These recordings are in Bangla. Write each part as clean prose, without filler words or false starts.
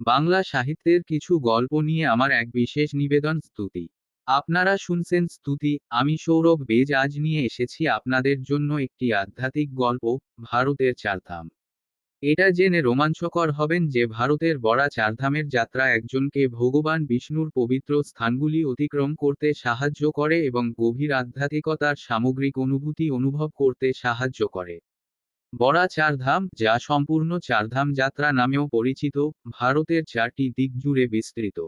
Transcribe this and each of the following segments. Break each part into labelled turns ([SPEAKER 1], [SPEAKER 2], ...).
[SPEAKER 1] বাংলা সাহিত্যের কিছু গল্প নিয়ে আমার এক বিশেষ নিবেদন স্তুতি। আপনারা শুনছেন স্তুতি, আমি সৌরভ বেজ আজ নিয়ে এসেছি আপনাদের জন্য একটি আধ্যাত্মিক গল্প, ভারতের চারধাম। এটা জেনে রোমাঞ্চকর হবেন যে ভারতের বড়া চারধামের যাত্রা একজনকে ভগবান বিষ্ণুর পবিত্র স্থানগুলি অতিক্রম করতে সাহায্য করে এবং গভীর আধ্যাত্মিকতার সামগ্রিক অনুভূতি অনুভব করতে সাহায্য করে। বড়া চারধাম, যা সম্পূর্ণ চারধাম যাত্রা নামেও পরিচিত, ভারতের চারটি দিক জুড়ে বিস্তৃত।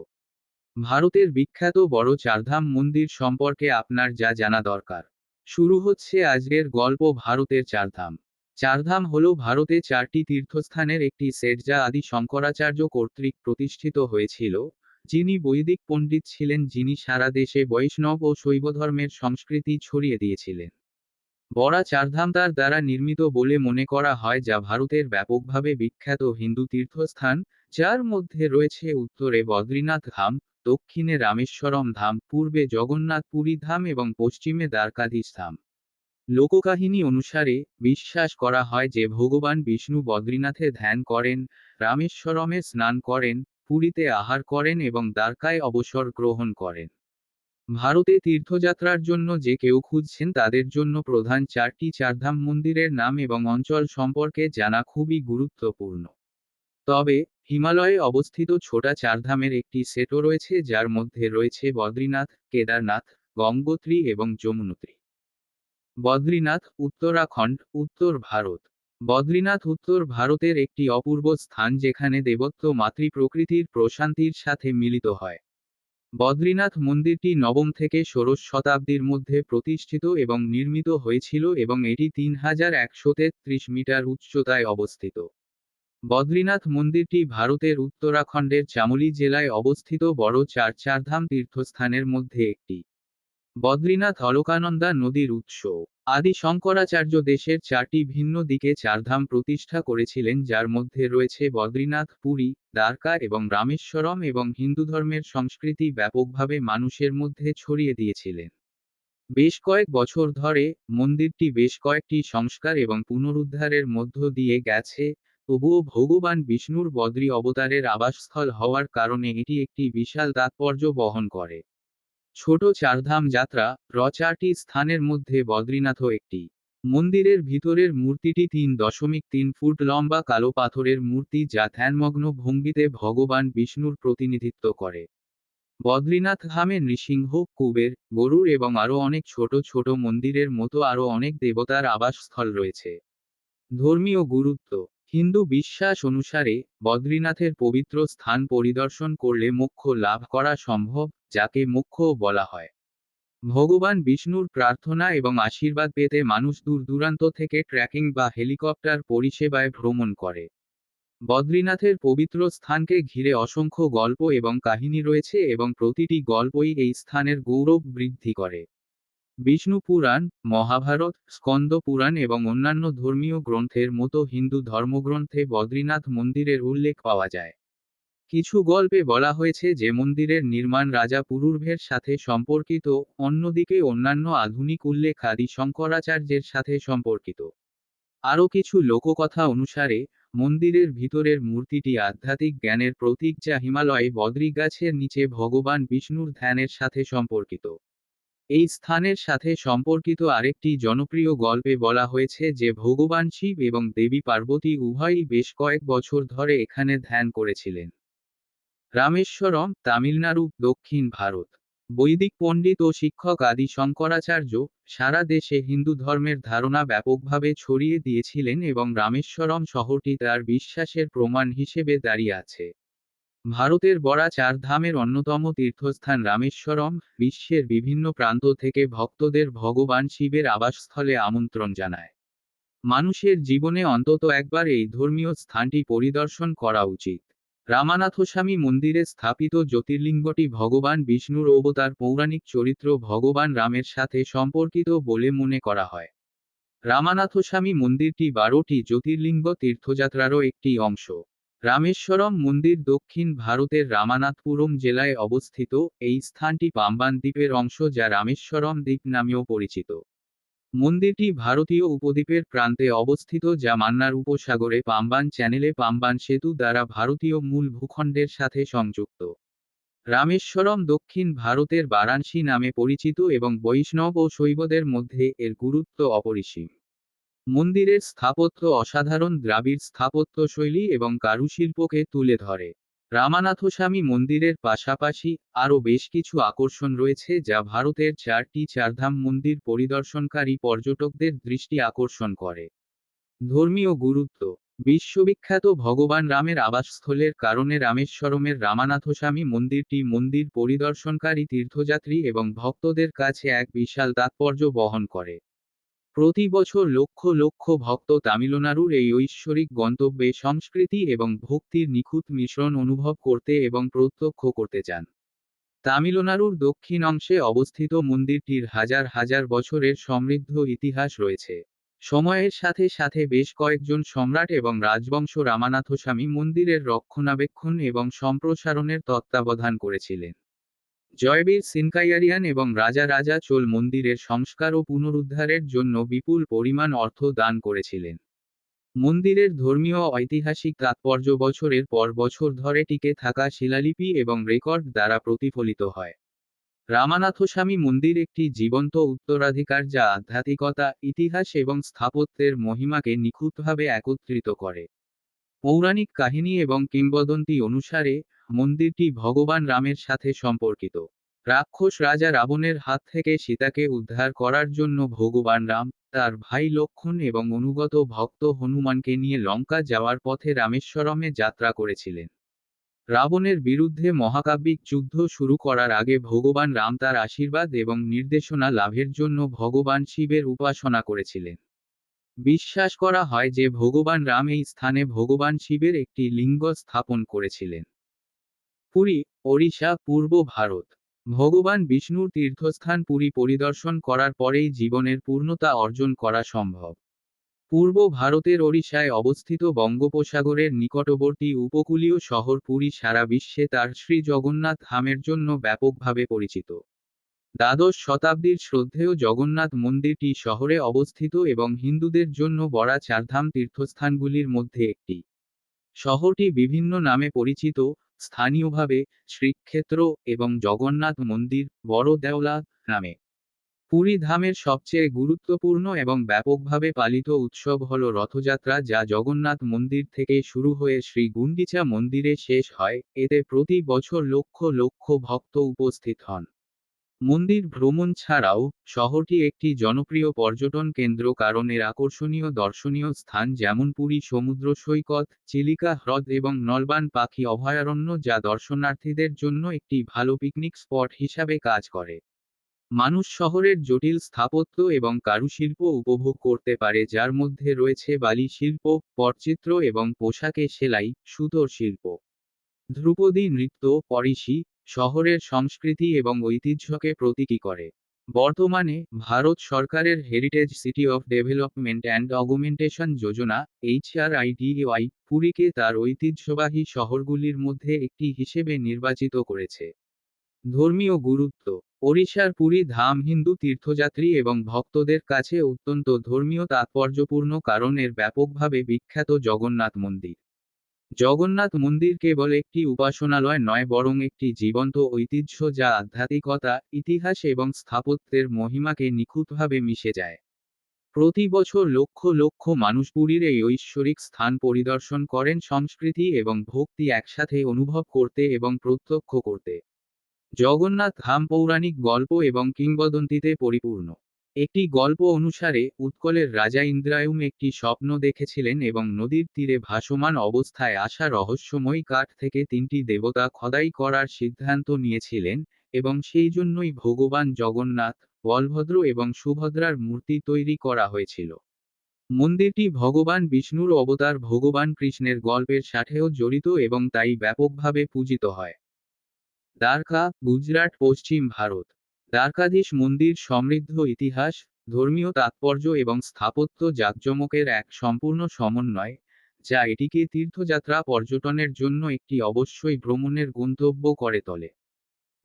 [SPEAKER 1] ভারতের বিখ্যাত বড় চারধাম মন্দির সম্পর্কে আপনার যা জানা দরকার। শুরু হচ্ছে আজকের গল্প ভারতের চারধাম। চারধাম হল ভারতে চারটি তীর্থস্থানের একটি সেট যা আদি শঙ্করাচার্য কর্তৃক প্রতিষ্ঠিত হয়েছিল, যিনি বৈদিক পণ্ডিত ছিলেন যিনি সারা দেশে বৈষ্ণব ও শৈব ধর্মের সংস্কৃতি ছড়িয়ে দিয়েছিলেন। বড়া চারধাম তার দ্বারা নির্মিত বলে মনে করা হয়, যা ভারতের ব্যাপকভাবে বিখ্যাত হিন্দু তীর্থস্থান, যার মধ্যে রয়েছে উত্তরে বদ্রীনাথ ধাম, দক্ষিণে রামেশ্বরম ধাম, পূর্বে জগন্নাথ পুরী ধাম এবং পশ্চিমে দ্বারকাধীশ ধাম। লোককাহিনী অনুসারে বিশ্বাস করা হয় যে ভগবান বিষ্ণু বদ্রীনাথে ধ্যান করেন, রামেশ্বরমে স্নান করেন, পুরীতে আহার করেন এবং দ্বারকায় অবসর গ্রহণ করেন। ভারতে তীর্থযাত্রার জন্য যে কেউ খুঁজছেন তাদের জন্য প্রধান চারটি চারধাম মন্দিরের নাম এবং অঞ্চল সম্পর্কে জানা খুবই গুরুত্বপূর্ণ। তবে হিমালয়ে অবস্থিত ছোটা চারধামের একটি সেটও রয়েছে, যার মধ্যে রয়েছে বদ্রীনাথ, কেদারনাথ, গঙ্গোত্রী এবং যমুনোত্রী। বদ্রীনাথ, উত্তরাখণ্ড, উত্তর ভারত। বদ্রীনাথ উত্তর ভারতের একটি অপূর্ব স্থান যেখানে দেবত্ব মাতৃপ্রকৃতির প্রশান্তির সাথে মিলিত হয়। বদ্রীনাথ মন্দিরটি নবম থেকে ষোড়শ শতাব্দীর মধ্যে প্রতিষ্ঠিত এবং নির্মিত হয়েছিল এবং এটি 3133 মিটার উচ্চতায় অবস্থিত। বদ্রীনাথ মন্দিরটি ভারতের উত্তরাখণ্ডের চামোলি জেলায় অবস্থিত বড় চারধাম তীর্থস্থানের মধ্যে একটি। বদ্রীনাথ অলকানন্দা নদীর উৎস। আদি শঙ্করাচার্য দেশের চারটি ভিন্ন দিকে চারধাম প্রতিষ্ঠা করেছিলেন, যার মধ্যে রয়েছে বদ্রীনাথ, পুরী, দ্বারকা এবং রামেশ্বরম, এবং হিন্দু ধর্মের সংস্কৃতি ব্যাপকভাবে মানুষের মধ্যে ছড়িয়ে দিয়েছিলেন। বেশ কয়েক বছর ধরে মন্দিরটি বেশ কয়েকটি সংস্কার এবং পুনরুদ্ধারের মধ্য দিয়ে গেছে, তবুও ভগবান বিষ্ণুর বদ্রী অবতারের আবাসস্থল হওয়ার কারণে এটি একটি বিশাল তাৎপর্য বহন করে। ছোট চারধাম যাত্রা। চারটি স্থানের মধ্যে বদ্রীনাথও একটি। মন্দিরের ভিতরের মূর্তিটি 3.3 ফুট লম্বা কালো পাথরের মূর্তি, যা ধ্যানমগ্ন ভঙ্গিতে ভগবান বিষ্ণুর প্রতিনিধিত্ব করে। বদ্রীনাথ ধামে নৃসিংহ, কুবের, গরুড় এবং আরও অনেক ছোট ছোট মন্দিরের মতো আরও অনেক দেবতার আবাসস্থল রয়েছে। ধর্মীয় গুরুত্ব। হিন্দু বিশ্বাস অনুসারে বদ্রীনাথের পবিত্র স্থান পরিদর্শন করলে মোক্ষ লাভ করা সম্ভব, যাকে মোক্ষও বলা হয়। ভগবান বিষ্ণুর প্রার্থনা এবং আশীর্বাদ পেতে মানুষ দূর দূরান্ত থেকে ট্রেকিং বা হেলিকপ্টার পরিষেবায় ভ্রমণ করে। বদ্রীনাথের পবিত্র স্থানকে ঘিরে অসংখ্য গল্প এবং কাহিনী রয়েছে এবং প্রতিটি গল্পই এই স্থানের গৌরব বৃদ্ধি করে। বিষ্ণু পুরাণ, মহাভারত, স্কন্দ পুরাণ এবং অন্যান্য ধর্মীয় গ্রন্থের মতো হিন্দু ধর্মগ্রন্থে বদ্রীনাথ মন্দিরের উল্লেখ পাওয়া যায়। কিছু গল্পে বলা হয়েছে যে মন্দিরের নির্মাণ রাজা পুরুরভের সাথে সম্পর্কিত, অন্যদিকে অন্যান্য আধুনিক উল্লেখ আদি শঙ্করাচার্যের সাথে সম্পর্কিত। আরও কিছু লোককথা অনুসারে, মন্দিরের ভিতরের মূর্তিটি আধ্যাত্মিক জ্ঞানের প্রতীক যা হিমালয়ে বদ্রী গাছের নিচে ভগবান বিষ্ণুর ধ্যানের সাথে সম্পর্কিত। এই স্থানের সাথে সম্পর্কিত আরেকটি জনপ্রিয় গল্পে বলা হয়েছে যে ভগবান শিব এবং দেবী পার্বতী উভয়ই বেশ কয়েক বছর ধরে এখানে ধ্যান করেছিলেন। রামেশ্বরম, তামিলনাড়ু, দক্ষিণ ভারত। বৈদিক পণ্ডিত ও শিক্ষক আদি শঙ্করাচার্য সারা দেশে হিন্দু ধর্মের ধারণা ব্যাপকভাবে ছড়িয়ে দিয়েছিলেন এবং রামেশ্বরম শহরটি তার বিশ্বাসের প্রমাণ হিসেবে দাঁড়িয়ে আছে। ভারতের বড়া চার ধামের অন্যতম তীর্থস্থান রামেশ্বরম বিশ্বের বিভিন্ন প্রান্ত থেকে ভক্তদের ভগবান শিবের আবাসস্থলে আমন্ত্রণ জানায়। মানুষের জীবনে অন্তত একবার এই ধর্মীয় স্থানটি পরিদর্শন করা উচিত। রামানাথস্বামী মন্দিরে স্থাপিত জ্যোতির্লিঙ্গটি ভগবান বিষ্ণুর অবতার পৌরাণিক চরিত্র ভগবান রামের সাথে সম্পর্কিত বলে মনে করা হয়। রামানাথস্বামী মন্দিরটি 12টি জ্যোতির্লিঙ্গ তীর্থযাত্রারও একটি অংশ। রামেশ্বরম মন্দির দক্ষিণ ভারতের রামানাথপুরম জেলায় অবস্থিত, এই স্থানটি পাম্বান দ্বীপের অংশ যা রামেশ্বরম দ্বীপ নামেও পরিচিত। মন্দিরটি ভারতীয় উপদ্বীপের প্রান্তে অবস্থিত, যা মান্নার উপসাগরে পাম্বান চ্যানেলে পাম্বান সেতু দ্বারা ভারতীয় মূল ভূখণ্ডের সাথে সংযুক্ত। রামেশ্বরম দক্ষিণ ভারতের বারাণসী নামে পরিচিত এবং বৈষ্ণব ও শৈবদের মধ্যে এর গুরুত্ব অপরিসীম। মন্দিরের স্থাপত্য অসাধারণ দ্রাবিড় স্থাপত্যশৈলী এবং কারুশিল্পকে তুলে ধরে। রামানাথস্বামী মন্দিরের পাশাপাশি আরও বেশ কিছু আকর্ষণ রয়েছে, যা ভারতের 4টি চারধাম মন্দির পরিদর্শনকারী পর্যটকদের দৃষ্টি আকর্ষণ করে। ধর্মীয় গুরুত্ব: বিশ্ববিখ্যাত ভগবান রামের আবাসস্থলের কারণে রামেশ্বরমের রামানাথস্বামী মন্দিরটি মন্দির পরিদর্শনকারী তীর্থযাত্রী এবং ভক্তদের কাছে এক বিশাল তাৎপর্য বহন করে। প্রতি বছর লক্ষ লক্ষ ভক্ত তামিলনাড়ুর এই ঐশ্বরিক গন্তব্যে সংস্কৃতি এবং ভক্তির নিখুঁত মিশ্রণ অনুভব করতে এবং প্রত্যক্ষ করতে চান। তামিলনাড়ুর দক্ষিণ অংশে অবস্থিত মন্দিরটির হাজার হাজার বছরের সমৃদ্ধ ইতিহাস রয়েছে। সময়ের সাথে সাথে বেশ কয়েকজন সম্রাট এবং রাজবংশ রামানাথস্বামী মন্দিরের রক্ষণাবেক্ষণ এবং সম্প্রসারণের তত্ত্বাবধান করেছিলেন। জয়বীর সিনকাইয়ারিয়ান এবং রাজা রাজা চোল মন্দিরের সংস্কার ও পুনরুদ্ধারের জন্য বিপুল পরিমাণ অর্থ দান করেছিলেন। মন্দিরের ধর্মীয় ঐতিহাসিক তাৎপর্য বছরের পর বছর ধরে টিকে থাকা শিলালিপি এবং রেকর্ড দ্বারা প্রতিফলিত হয়। রামানাথস্বামী মন্দির একটি জীবন্ত উত্তরাধিকার যা আধ্যাত্মিকতা, ইতিহাস এবং স্থাপত্যের মহিমাকে নিখুঁতভাবে একত্রিত করে। পৌরাণিক কাহিনী এবং কিংবদন্তি অনুসারে, মন্দিরটি ভগবান রামের সাথে সম্পর্কিত। রাক্ষস রাজা রাবণের হাত থেকে সীতাকে উদ্ধার করার জন্য ভগবান রাম, তার ভাই লক্ষ্মণ এবং অনুগত ভক্ত হনুমানকে নিয়ে লঙ্কা যাওয়ার পথে রামেশ্বরমে যাত্রা করেছিলেন। রাবণের বিরুদ্ধে মহাকাব্যিক যুদ্ধ শুরু করার আগে ভগবান রাম তার আশীর্বাদ এবং নির্দেশনা লাভের জন্য ভগবান শিবের উপাসনা করেছিলেন। বিশ্বাস করা হয় যে ভগবান রাম এই স্থানে ভগবান শিবের একটি লিঙ্গ স্থাপন করেছিলেন। পুরী, ওড়িশা, পূর্ব ভারত। ভগবান বিষ্ণুর তীর্থস্থান পুরী পরিদর্শন করার পরেই জীবনের পূর্ণতা অর্জন করা সম্ভব। পূর্ব ভারতের ওড়িশায় অবস্থিত বঙ্গোপসাগরের নিকটবর্তী উপকূলীয় শহর পুরী সারা বিশ্বে তার শ্রী জগন্নাথ ধামের জন্য ব্যাপকভাবে পরিচিত। দ্বাদশ শতাব্দীর শ্রদ্ধেয় জগন্নাথ মন্দিরটি শহরে অবস্থিত এবং হিন্দুদের জন্য বড় চারধাম তীর্থস্থানগুলির মধ্যে একটি। শহরটি বিভিন্ন নামে পরিচিত, স্থানীয়ভাবে শ্রীক্ষেত্র এবং জগন্নাথ মন্দির, বড় দেওলা নামে। পুরী ধামের সবচেয়ে গুরুত্বপূর্ণ এবং ব্যাপকভাবে পালিত উৎসব হল রথযাত্রা, যা জগন্নাথ মন্দির থেকে শুরু হয়ে শ্রী গুন্ডিচা মন্দিরে শেষ হয়। এতে প্রতি বছর লক্ষ লক্ষ ভক্ত উপস্থিত হন। মন্দির ভ্রমণ ছাড়াও, শহরটি একটি জনপ্রিয় পর্যটন কেন্দ্র কারণ এর আকর্ষণীয় দর্শনীয় স্থান যেমন পুরী সমুদ্র সৈকত, চিলিকা হ্রদ এবং নলবান পাখি অভয়ারণ্য, যা দর্শনার্থীদের জন্য একটি ভালো পিকনিক স্পট হিসাবে কাজ করে। মানুষ শহরের জটিল স্থাপত্য এবং কারুশিল্প উপভোগ করতে পারে, যার মধ্যে রয়েছে বালি শিল্প, পটচিত্র এবং পোশাকে সেলাই, সুতোর শিল্প। ধ্রুপদী নৃত্য, পরিশি, শহরের সংস্কৃতি এবং ঐতিহ্যকে প্রতীকী করে। বর্তমানে, ভারত সরকারের heritage city of development and augmentation যোজনা (HRIDAY) পুরীকে তার ঐতিহ্যবাহী শহরগুলির মধ্যে একটি হিসেবে নির্বাচিত করেছে। ধর্মীয় গুরুত্ব: ওড়িশার পুরী ধাম হিন্দু তীর্থযাত্রী এবং ভক্তদের কাছে অত্যন্ত ধর্মীয় তাৎপর্যপূর্ণ কারণ এর ব্যাপকভাবে বিখ্যাত জগন্নাথ মন্দির। জগন্নাথ মন্দির কেবল একটি উপাসনালয় নয় বরং একটি জীবন্ত ঐতিহ্য যা আধ্যাত্মিকতা, ইতিহাস এবং স্থাপত্যের মহিমাকে নিখুঁতভাবে মিশে যায়। প্রতি বছর লক্ষ লক্ষ মানুষ পুরীর এই ঐশ্বরিক স্থান পরিদর্শন করেন সংস্কৃতি এবং ভক্তি একসাথে অনুভব করতে এবং প্রত্যক্ষ করতে। জগন্নাথ ধাম পৌরাণিক গল্প এবং কিংবদন্তিতে পরিপূর্ণ। একটি গল্প অনুসারে, উৎকলের রাজা ইন্দ্রায়ুম একটি স্বপ্ন দেখেছিলেন এবং নদীর তীরে ভাসমান অবস্থায় আসা রহস্যময়ী কাঠ থেকে তিনটি দেবতা খোদাই করার সিদ্ধান্ত নিয়েছিলেন, এবং সেই জন্যই ভগবান জগন্নাথ, বলভদ্র এবং সুভদ্রার মূর্তি তৈরি করা হয়েছিল। মন্দিরটি ভগবান বিষ্ণুর অবতার ভগবান কৃষ্ণের গল্পের সাথেও জড়িত এবং তাই ব্যাপকভাবে পূজিত হয়। দ্বারকা, গুজরাট, পশ্চিম ভারত। দ্বারকাধীশ মন্দির সমৃদ্ধ ইতিহাস, ধর্মীয় তাৎপর্য এবং স্থাপত্য জাঁকজমকের এক সম্পূর্ণ সমন্বয়, যা এটিকে তীর্থযাত্রা পর্যটনের জন্য একটি অবশ্যই ভ্রমণের গন্তব্য করে তোলে।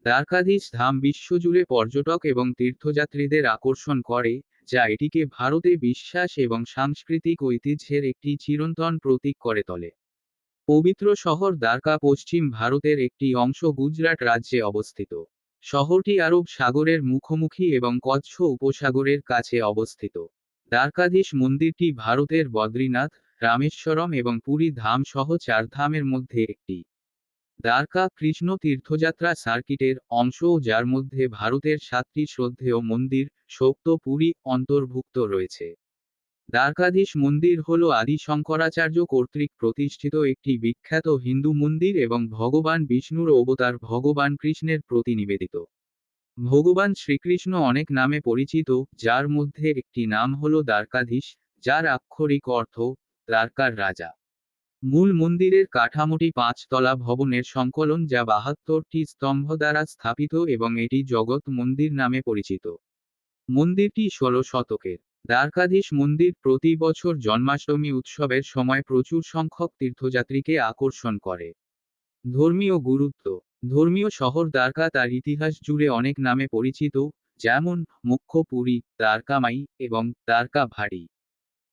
[SPEAKER 1] দ্বারকাধীশ ধাম বিশ্বজুড়ে পর্যটক এবং তীর্থযাত্রীদের আকর্ষণ করে, যা এটিকে ভারতে বিশ্বাস এবং সাংস্কৃতিক ঐতিহ্যের একটি চিরন্তন প্রতীক করে তোলে। পবিত্র শহর দ্বারকা পশ্চিম ভারতের একটি অংশ গুজরাট রাজ্যে অবস্থিত। শহরটি আরব সাগরের মুখোমুখি এবং কচ্ছ উপসাগরের কাছে অবস্থিত। দ্বারকাধীশ মন্দিরটি ভারতের বদ্রীনাথ, রামেশ্বরম এবং পুরী ধাম সহ 4 ধামের মধ্যে একটি। দ্বারকা কৃষ্ণ তীর্থযাত্রা সার্কিটের অংশ, যার মধ্যে ভারতের 7টি শ্রদ্ধেয় মন্দির, শক্ত পুরী অন্তর্ভুক্ত রয়েছে। দ্বারকাধীশ মন্দির হল আদি শঙ্করাচার্য কর্তৃক প্রতিষ্ঠিত একটি বিখ্যাত হিন্দু মন্দির এবং ভগবান বিষ্ণুর অবতার ভগবান কৃষ্ণের প্রতি নিবেদিত। ভগবান শ্রীকৃষ্ণ অনেক নামে পরিচিত, যার মধ্যে একটি নাম হল দ্বারকাধীশ, যার আক্ষরিক অর্থ দ্বারকার রাজা। মূল মন্দিরের কাঠামোটি 5 তলা ভবনের সংকলন, যা 72টি স্তম্ভ দ্বারা স্থাপিত এবং এটি জগৎ মন্দির নামে পরিচিত। মন্দিরটি 16 শতকের। দ্বারকাধীশ মন্দির প্রতি বছর জন্মাষ্টমী উৎসবের সময় প্রচুর সংখ্যক তীর্থযাত্রীকে আকর্ষণ করে। ধর্মীয় গুরুত্ব। ধর্মীয় শহর দ্বারকা তার ইতিহাস জুড়ে অনেক নামে পরিচিত, যেমন মুখ্য পুরী, দ্বারকামাই এবং দ্বারকা ভাড়ি।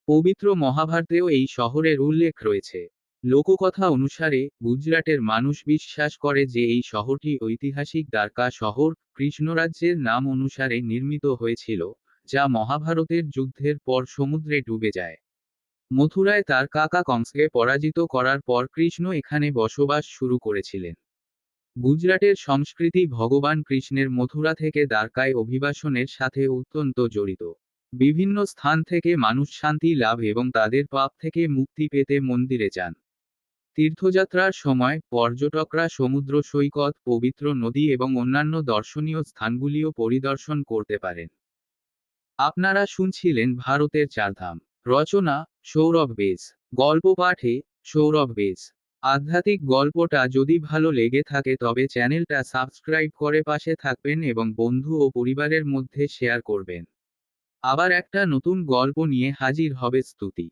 [SPEAKER 1] পবিত্র মহাভারতেও এই শহরের উল্লেখ রয়েছে। লোককথা অনুসারে গুজরাটের মানুষ বিশ্বাস করে যে এই শহরটি ঐতিহাসিক দ্বারকা শহর, কৃষ্ণরাজ্যের নাম অনুসারে নির্মিত হয়েছিল, যা মহাভারতের যুদ্ধের পর সমুদ্রে ডুবে যায়। মথুরায় তার কাকা কংসকে পরাজিত করার পর কৃষ্ণ এখানে বসবাস শুরু করেছিলেন। গুজরাটের সংস্কৃতি ভগবান কৃষ্ণের মথুরা থেকে দ্বারকায় অভিবাসনের সাথে অত্যন্ত জড়িত। বিভিন্ন স্থান থেকে মানুষ শান্তি লাভ এবং তাদের পাপ থেকে মুক্তি পেতে মন্দিরে যান। তীর্থযাত্রার সময় পর্যটকরা সমুদ্র সৈকত, পবিত্র নদী এবং অন্যান্য দর্শনীয় স্থানগুলিও পরিদর্শন করতে পারেন। আপনারা শুনছিলেন ভারতের 4 ধাম। রচনা সৌরভ বেজ। গল্প পাঠে সৌরভ বেজ। আধ্যাত্মিক গল্পটা যদি ভালো লেগে থাকে তবে চ্যানেলটা সাবস্ক্রাইব করে পাশে থাকবেন এবং বন্ধু ও পরিবারের মধ্যে শেয়ার করবেন। আবার একটা নতুন গল্প নিয়ে হাজির হবে স্তুতি।